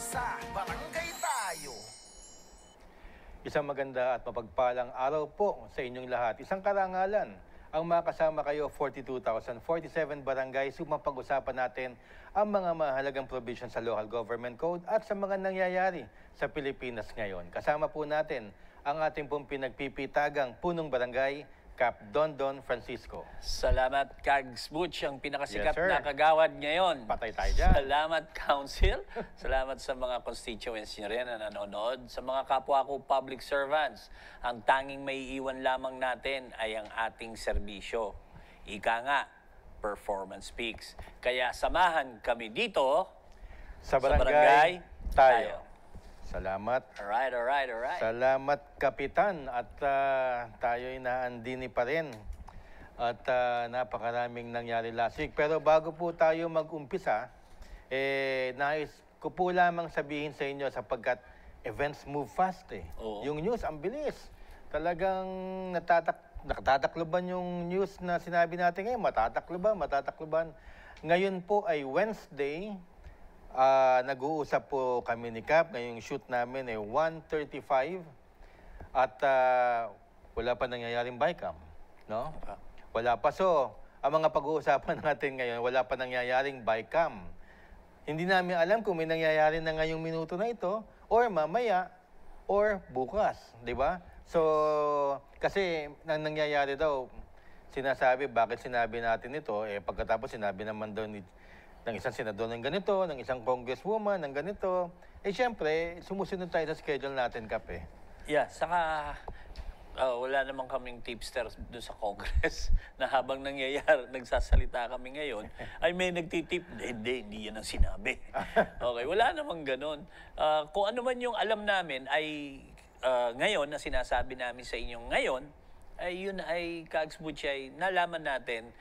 sa Barangay Tayo. Isang maganda at mapagpalang araw po sa inyong lahat. Isang karangalan ang makasama kayo 42,047 barangays upang pag-usapan natin ang mga mahalagang provision sa Local Government Code at sa mga nangyayari sa Pilipinas ngayon. Kasama po natin ang ating pong pinagpipitagang punong barangay, Cap Dondon Francisco. Salamat, Kags Butch, ang pinakasikat Yes, sir. na kagawad ngayon. Patay tayo dyan. Salamat, Council. Salamat sa mga constituents nyo rin na nanonood. Sa mga kapwa ko public servants, ang tanging may iwan lamang natin ay ang ating serbisyo. Ika nga, performance speaks. Kaya samahan kami dito Sa barangay, tayo. Salamat. Alright. Salamat, Kapitan. At tayo'y naandini pa rin. At napakaraming nangyari last week. Pero bago po tayo mag-umpisa, nais ko po lamang sabihin sa inyo sapagkat events move fast eh. Oo. Yung news, ang bilis. Talagang natatakloban yung news na sinabi natin ngayon. Matatakloban. Ngayon po ay Wednesday. Nag-uusap po kami ni Cap. Ngayong shoot namin ay 1:35 at wala pa nangyayaring bycam, no? Wala pa. So, ang mga pag-uusapan natin ngayon, wala pa nangyayaring bycam. Hindi namin alam kung may nangyayari na ngayong minuto na ito or mamaya or bukas, di ba? So, kasi nang nangyayari daw, sinasabi, bakit sinabi natin ito? Pagkatapos sinabi naman daw ng isang senador ng ganito, ng isang congresswoman ng ganito. Siyempre, sumusunod tayo sa schedule natin, Kap, eh. Yeah, saka wala namang kaming tipster doon sa Congress na habang nangyayari, nagsasalita kami ngayon, ay may nagtitip, hindi yan ang sinabi. Okay, wala namang ganun. Kung ano man yung alam namin ay ngayon na sinasabi namin sa inyo ngayon, ay yun ay Kags Butch ay nalaman natin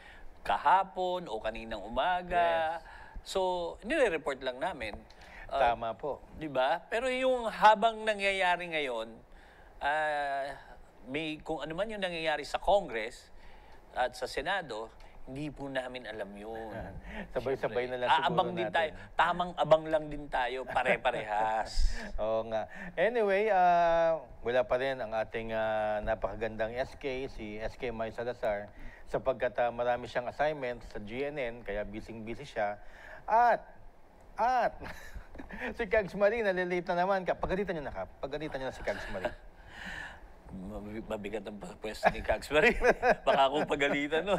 kahapon o kaninang umaga. Yes. So, nire-report lang namin. Tama po. Di ba? Pero yung habang nangyayari ngayon, may kung ano man yung nangyayari sa Congress at sa Senado, hindi po namin alam yun. Sabay-sabay na lang siguro Aabang din natin. tayo. Tamang abang lang din tayo, pare-parehas. Oo nga. Anyway, wala pa rin ang ating napakagandang SK, si SK May Salazar, sapagkat marami siyang assignment sa GNN, kaya busy-busy siya. At, si Kags Marie, nalilate na naman. Pagalitan niyo na, Kap. Pagalitan niyo na si Kags Marie. Mabigat ang pwesto ni Kags Marie. Baka akong pagalitan, no?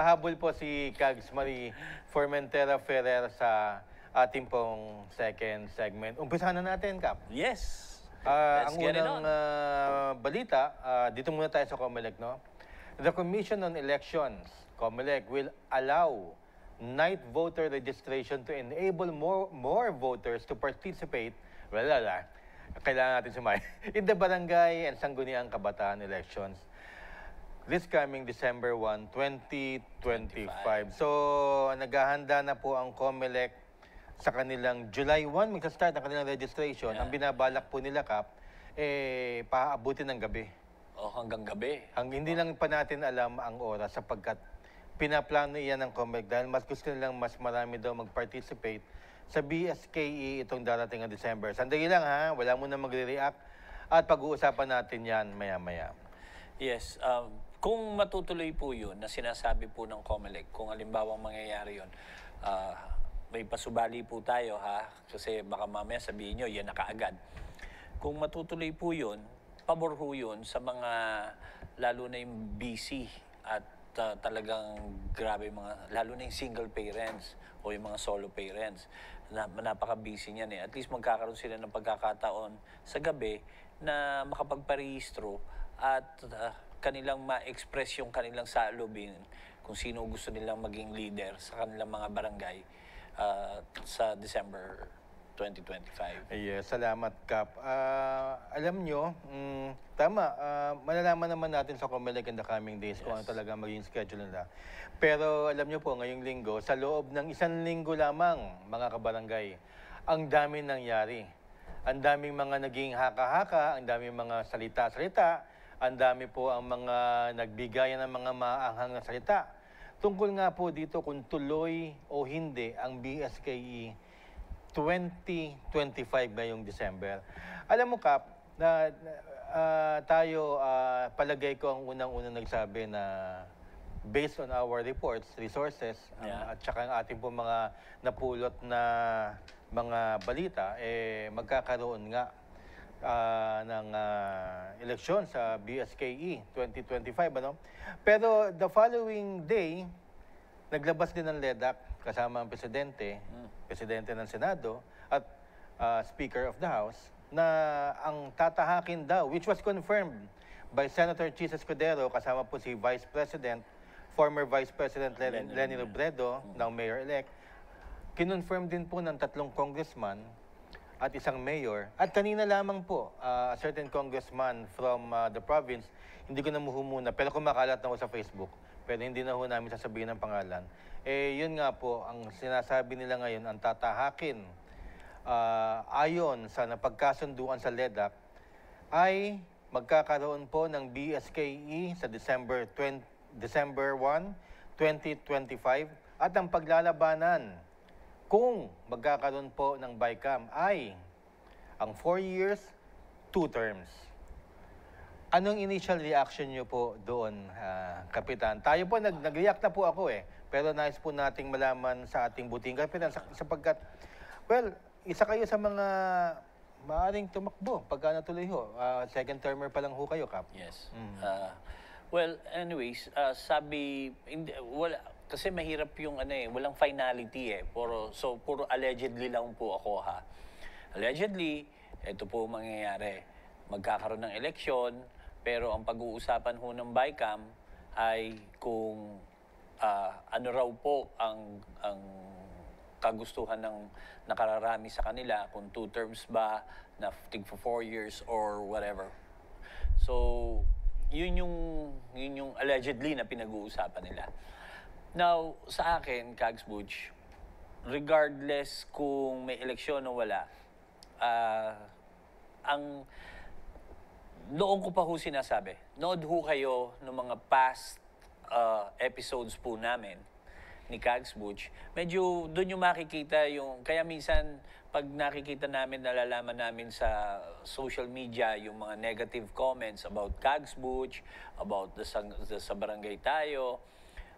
Habol po si Kags Marie Formentera Ferrer sa ating pong second segment. Umpisahan na natin, Kap. Yes. Ang Let's get it unang on. balita, dito muna tayo sa COMELEC, no? The Commission on Elections, COMELEC, will allow night voter registration to enable more voters to participate, kailangan natin sumay, in the barangay and sangguniang kabataan elections this coming December 1, 2025. So, naghahanda na po ang COMELEC sa kanilang July 1, magsa-start ang kanilang registration. Yeah. Ang binabalak po nila, Kap, paabutin ng gabi. O hanggang gabi. Hindi lang pa natin alam ang oras sapagkat pinaplano iyan ng COMELEC dahil mas gusto nilang mas marami daw mag-participate sa BSKE itong darating ng December. Sandali lang ha, wala muna magre-react at pag-uusapan natin yan maya-maya. Yes. Kung matutuloy po yun na sinasabi po ng COMELEC, kung alimbawang mangyayari yun, may pasubali po tayo ha, kasi baka mamaya sabihin nyo, yan na kaagad. Kung matutuloy po yun, pabor ho yun sa mga, lalo na yung busy at talagang grabe lalo na yung single parents o yung mga solo parents na napaka-busy niyan eh. At least magkakaroon sila ng pagkakataon sa gabi na makapagparehistro at kanilang ma-express yung kanilang salubin kung sino gusto nilang maging leader sa kanilang mga barangay sa December 2025. Yes, salamat, Kap. Alam nyo, tama, malalaman naman natin sa COMELEC in the coming days kung ano talaga maging schedule nila. Pero alam nyo po, ngayong linggo, sa loob ng 1 linggo lamang, mga kabarangay, ang dami nangyari. Ang daming mga naging haka-haka, ang daming mga salita-salita, ang dami po ang mga nagbigayan ng mga maanghang na salita. Tungkol nga po dito kung tuloy o hindi ang BSKE 2025 ngayong December. Alam mo, Kap, tayo, palagay ko ang unang-unang nagsabi na based on our reports, resources, at saka ang ating po mga napulot na mga balita, magkakaroon nga ng eleksyon sa BSKE 2025, ano? Pero the following day, naglabas din ng LEDAC kasama ang presidente ng Senado at Speaker of the House na ang tatahakin daw, which was confirmed by Senator Chis Escudero kasama po si Vice President, former Vice President Lenny Robredo, now Mayor-elect, kinonfirm din po ng 3 congressman at isang mayor. At kanina lamang po, a certain congressman from the province, hindi ko na muna, pero kumakalat na ko sa Facebook, pero hindi na ho namin sasabihin ang pangalan. Yun nga po, ang sinasabi nila ngayon, ang tatahakin ayon sa napagkasunduan sa LEDAC ay magkakaroon po ng BSKE sa December 1, 2025 at ang paglalabanan kung magkakaroon po ng BICAM ay ang 4 years, 2 terms. Anong initial reaction nyo po doon, Kapitan? Tayo po, nag-react na po ako pero nais po nating malaman sa ating buting Kapitan sapagkat, well, isa kayo sa mga maaaring tumakbo pagka natuloy ho. Second termer pa lang ho kayo, Kap. Yes. Well, anyways, kasi mahirap yung walang finality puro allegedly lang po ako ha. Allegedly, ito po mangyayari. Magkakaroon ng eleksyon, pero ang pag-uusapan ho ng BICAM ay kung ano raw po ang kagustuhan ng nakararami sa kanila, kung 2 terms ba, na tig for 4 years or whatever. So, yun yung allegedly na pinag-uusapan nila. Now, sa akin, Kags Butch, regardless kung may eleksyon o wala, noon ko pa ho sinasabi, nood ho kayo ng mga past episodes po namin ni Kags Butch, medyo doon yung makikita kaya minsan pag nakikita namin, nalalaman namin sa social media yung mga negative comments about Kags Butch, about sa barangay tayo,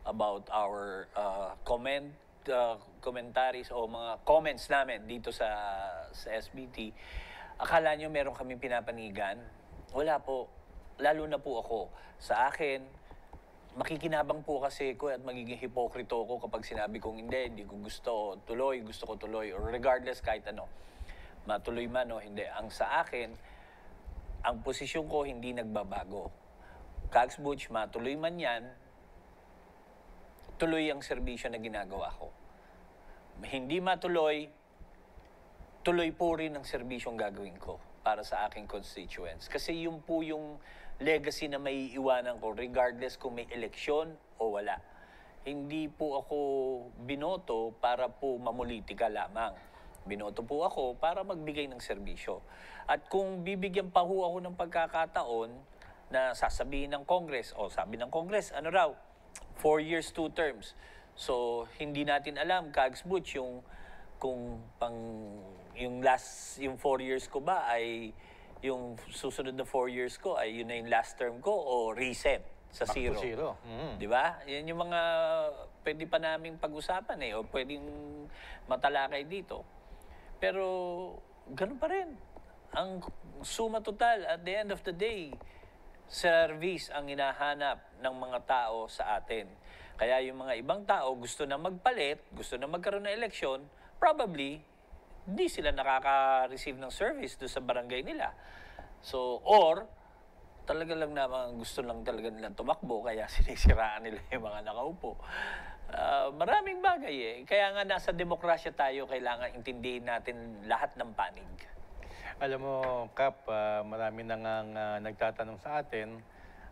about our commentaries o mga comments namin dito sa SBT, akala nyo meron kaming pinapanigan? Wala po. Lalo na po ako. Sa akin, makikinabang po kasi ko at magiging hipokrito ko kapag sinabi kong hindi ko gusto ko tuloy, or regardless kahit ano, matuloy man o hindi. Ang sa akin, ang posisyon ko hindi nagbabago. Kags Butch, matuloy man yan, tuloy ang serbisyo na ginagawa ko. Hindi matuloy, tuloy po rin ang serbisyong gagawin ko para sa aking constituents. Kasi yun po yung legacy na may iiwanan ko regardless kung may eleksyon o wala. Hindi po ako binoto para po mamulitika lamang. Binoto po ako para magbigay ng serbisyo. At kung bibigyan pa ho ako ng pagkakataon na sasabihin ng Congress, sabi ng Congress, ano raw, 4 years, 2 terms. So, hindi natin alam, Kags Butch, yung 4 years ko ba ay yung susunod na 4 years ko ay yun na yung last term ko o reset sa Back zero. to zero. Di ba? Yan yung mga pwede pa naming pag-usapan o pwedeng matalakay dito. Pero ganun pa rin. Ang suma total, at the end of the day, service ang hinahanap ng mga tao sa atin. Kaya yung mga ibang tao gusto na magpalit, gusto na magkaroon ng eleksyon, probably hindi sila nakaka-receive ng service doon sa barangay nila. So, or, talaga lang naman gusto lang talaga nilang tumakbo, kaya sinisiraan nila yung mga nakaupo. Maraming bagay Kaya nga nasa demokrasya tayo, kailangan intindihin natin lahat ng panig. Alam mo, Kap, marami na nga nagtatanong sa atin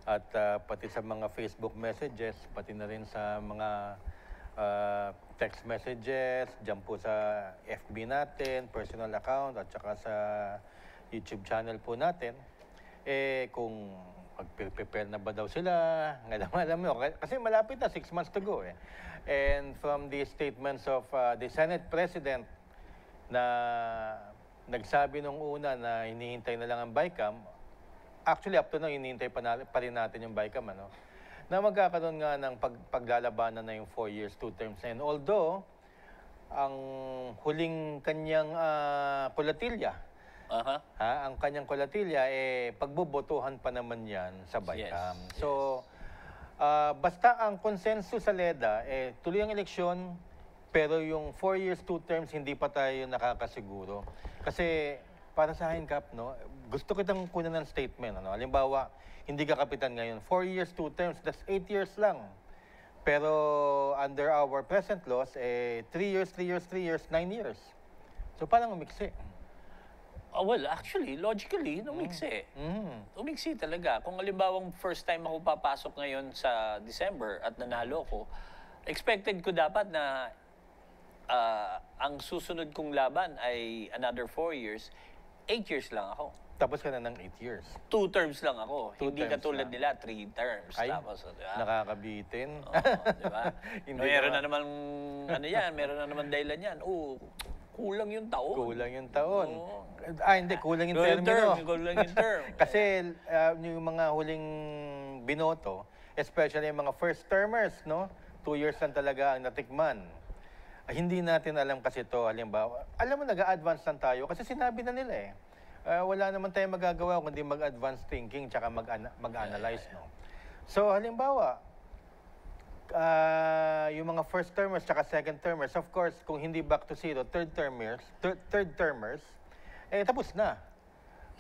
at pati sa mga Facebook messages, pati na rin sa mga text messages, dyan po sa FB natin, personal account, at saka sa YouTube channel po natin, kung mag-prepare na ba daw sila, alam mo, kasi malapit na, 6 months to go And from the statements of the Senate President na nagsabi nung una na hinihintay na lang ang BICAM. Actually, up to now, hinihintay pa rin natin yung BICAM, ano? Na magkakaroon nga ng paglalabanan na yung 4 years, 2 terms. And although, ang huling kanyang kulatilya, ang kanyang kulatilya, pagbobotohan pa naman yan sa BICAM. Yes, So, basta ang konsensus sa LEDA, tuloy ang eleksyon, pero yung 4 years, 2 terms, hindi pa tayo nakakasiguro. Kasi, para sa akin, Kap, no, gusto kitang kunan ng statement. Ano? Halimbawa, hindi ka kapitan ngayon. 4 years, 2 terms, that's 8 years lang. Pero under our present laws, 3 years, 3 years, 3 years, 9 years. So parang umiksi. Well, actually, logically, umiksi. Umiksi talaga. Kung alimbawang first time ako papasok ngayon sa December at nanalo ko, expected ko dapat na ang susunod kong laban ay another 4 years, 8 years lang ako. Tapos ka na ng 8 years. 2 terms lang ako. 2 Hindi terms katulad lang. nila, 3 terms. Ay, Tapos, di ba? nakakabitin. Di ba? Hindi Meron naman. na naman, ano yan, meron na naman dahilan yan. Kulang yung taon. Kulang yung taon. Oo. Hindi, kulang yung Kulang yung term, termino. kulang yung term. Kasi yung mga huling binoto, especially yung mga first termers, no? 2 years lang talaga ang natikman. Hindi natin alam kasi to, halimbawa. Alam mo, nag-a-advance lang tayo kasi sinabi na nila eh. Wala naman tayong magagawa kundi mag-advance thinking tsaka mag-analyze, no? So, halimbawa, yung mga first termers tsaka second termers, of course, kung hindi back to zero, third termers, tapos na.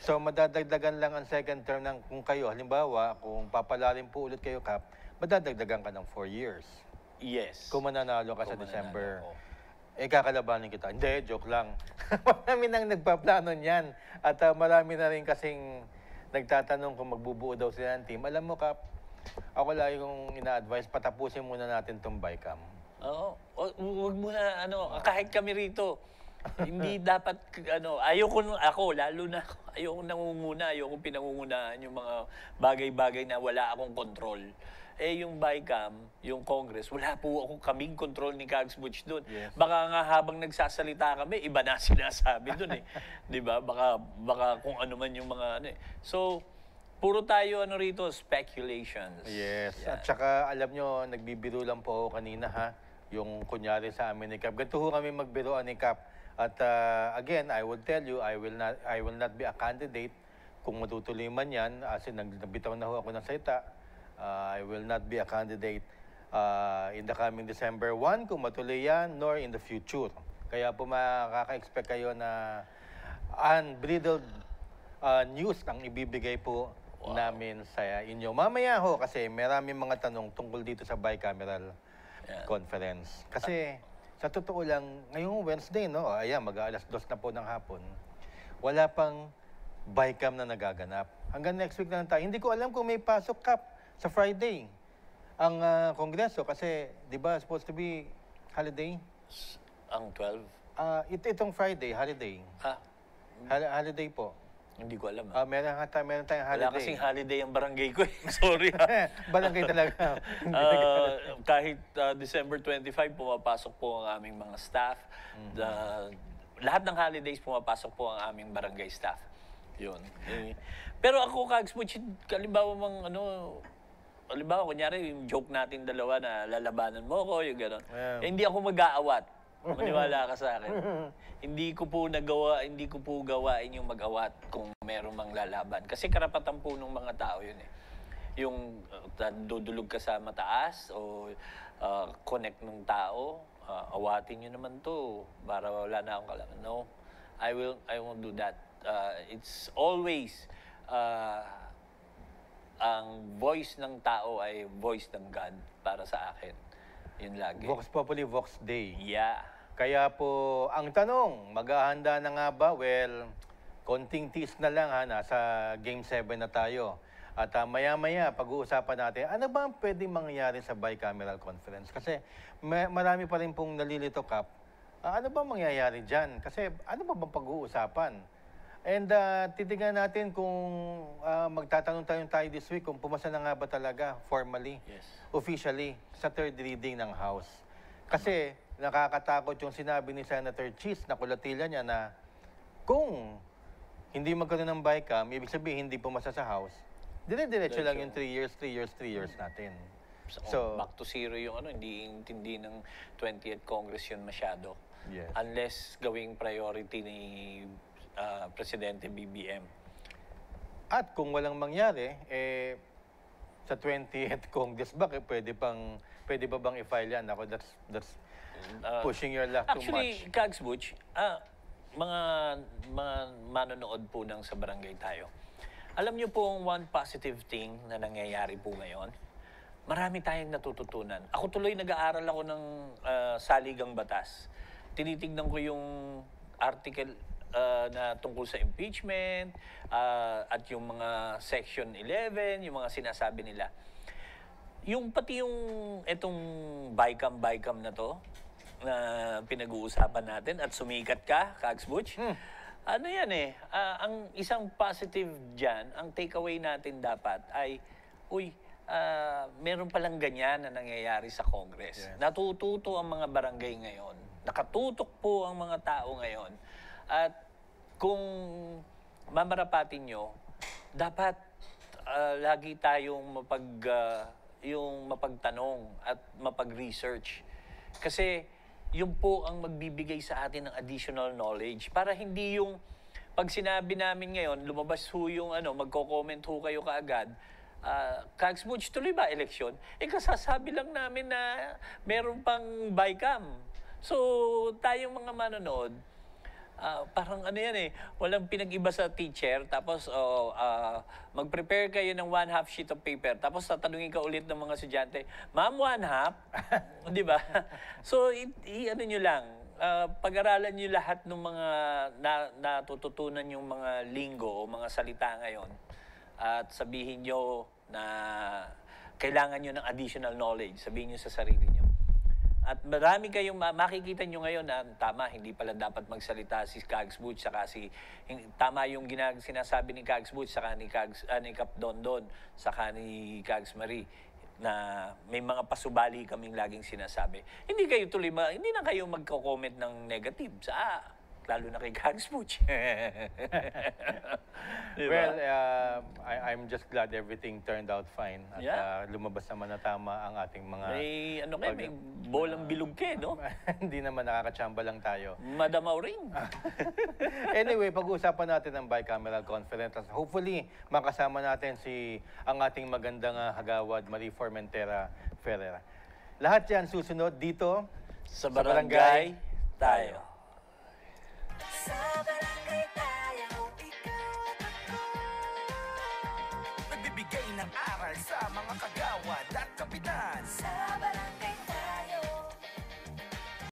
So, madadagdagan lang ang second term ng kung kayo, halimbawa, kung papalalim po ulit kayo, Kap, madadagdagan ka ng 4 years. Yes. Kung mananalo ka sa Kung December. mananalo Kakalabanin kita. Hindi, joke lang. Marami nang nagpaplano niyan. At marami na rin kasing nagtatanong kung magbubuo daw sila ng team. Alam mo, Kap, ako lang yung ina-advise, patapusin muna natin itong BICAM. Oo. Huwag mo na, kahit kami rito, hindi dapat, ayoko ako, lalo na ako, ayoko nangunguna, ayoko pinangungunahan yung mga bagay-bagay na wala akong kontrol. Yung BICAM, yung Congress, wala po kaming control ni Kags Butch doon. Yes. Baka nga habang nagsasalita kami, iba na sinasabi doon eh. 'Di ba? Baka kung ano man yung mga So, puro tayo rito, speculations. Yes. Yan. At saka, alam nyo, nagbibiro lang po ako kanina, ha? Yung kunyari sa amin ni Kap. Ganito ho kami magbiroan ni Kap. At again, I will tell you, I will not be a candidate kung matutuloy man yan. Kasi nagbitaw na ho ako ng salita. I will not be a candidate in the coming December 1 kung matuloy yan, nor in the future. Kaya po makaka-expect kayo na unbridled news ang ibibigay po namin sa inyo. Mamaya ho, kasi maraming mga tanong tungkol dito sa bicameral conference. Kasi sa totoo lang, ngayong Wednesday, no? Ayan, mag-aalas 2 na po ng hapon. Wala pang BICAM na nagaganap. Hanggang next week na lang tayo. Hindi ko alam kung may pasok, Kap, sa Friday ang Kongreso kasi, di ba, supposed to be holiday? Ang 12? Itong Friday, holiday. Holiday po. Hindi ko alam. Meron tayong holiday. Wala kasing holiday ang barangay ko eh. Sorry. Barangay talaga. Kahit December 25, pumapasok po ang aming mga staff. Lahat ng holidays pumapasok po ang aming barangay staff. Yun. Pero ako, Kags Butch, kalimbawa halimbawa, kunyari, yung joke natin dalawa na lalabanan mo ako, yung gano'n. Hindi ako mag-aawat. Maniwala ka sa akin. Hindi ko po gawain yung mag-awat kung meron mang lalaban. Kasi karapatan po ng mga tao yun eh. Yung dudulog ka sa mataas o connect ng tao, awatin nyo naman to para wala na akong kalaban. No, I won't do that. It's always ang voice ng tao ay voice ng God para sa akin. Yun lagi. Vox Populi, Vox Dei. Yeah. Kaya po, ang tanong, maghahanda na nga ba? Well, konting tease na lang ha, nasa Game 7 na tayo. At maya-maya, pag-uusapan natin, ano ba ang pwedeng mangyari sa bicameral conference? Kasi marami pa rin pong nalilito, Kap. Ano ba mangyayari dyan? Kasi ano ba bang pag-uusapan? And titignan natin kung magtatanong tayo this week kung pumasa na nga ba talaga formally, Yes. officially, sa third reading ng House. Kasi nakakatakot yung sinabi ni Senator Cheese na kulatila niya na kung hindi magkaroon ng BICAM, ibig sabihin hindi pumasa sa House, dire-diretso lang yung 3 years natin. So, back to zero yung hindi intindi ng 20th Congress yun masyado. Yes. Unless gawing priority ni Presidente BBM. At kung walang mangyari, sa 20th Congress ba, pwede ba bang i-file yan? Ako, that's pushing your luck too Actually, much. Kags Butch, mga manonood po ng Sa Barangay Tayo. Alam niyo po ang one positive thing na nangyayari po ngayon? Marami tayong natututunan. Ako tuloy nag-aaral ako ng saligang batas. Tinitignan ko yung article na tungkol sa impeachment at yung mga Section 11, yung mga sinasabi nila. Yung pati yung itong BICAM na to, na pinag-uusapan natin at sumikat ka, Kags Butch. Ano yan ang isang positive dyan, ang takeaway natin dapat ay, meron palang ganyan na nangyayari sa Congress. Yes. Natututo ang mga barangay ngayon. Nakatutok po ang mga tao ngayon. At kung mamarapatin nyo, dapat lagi tayong yung mapagtanong at mapag-research. Kasi yun po ang magbibigay sa atin ng additional knowledge. Para hindi yung pag sinabi namin ngayon, lumabas ho yung magko-comment ho kayo kaagad, Kags Butch, tuloy ba eleksyon? Kasasabi lang namin na meron pang BICAM. So, tayong mga manonood, parang walang pinag-iba sa teacher, tapos mag-prepare kayo ng 1/2 sheet of paper, tapos tatanungin ka ulit ng mga estudyante, Ma'am, 1/2? Di ba? So, nyo lang, pag-aralan nyo lahat ng mga natututunan yung mga linggo o mga salita ngayon, at sabihin nyo na kailangan nyo ng additional knowledge. Sabihin nyo sa sarili nyo. At marami kayong makikita nyo ngayon na tama, hindi pala dapat magsalita si Kags Butch, saka tama yung sinasabi ni Kags Butch, saka ni Kap Dondon, saka ni Kags Marie, na may mga pasubali kaming laging sinasabi. Hindi na kayo magko-comment ng negative lalo na kay Kags Butch. Diba? Well, I'm just glad everything turned out fine. At lumabas naman na tama ang ating mga... May bolang bilog no? Hindi naman, nakakatsamba lang tayo. Madamaw rin. Anyway, pag-uusapan natin ang bicameral conference. Hopefully, makasama natin ang ating magandang Hagawad, Marie Formentera Ferreira. Lahat yan susunod dito sa Barangay Tayo. Sa barangay tayo, ikaw at ako. Nagbibigay ng aral sa mga kagawad at kapitan. Sa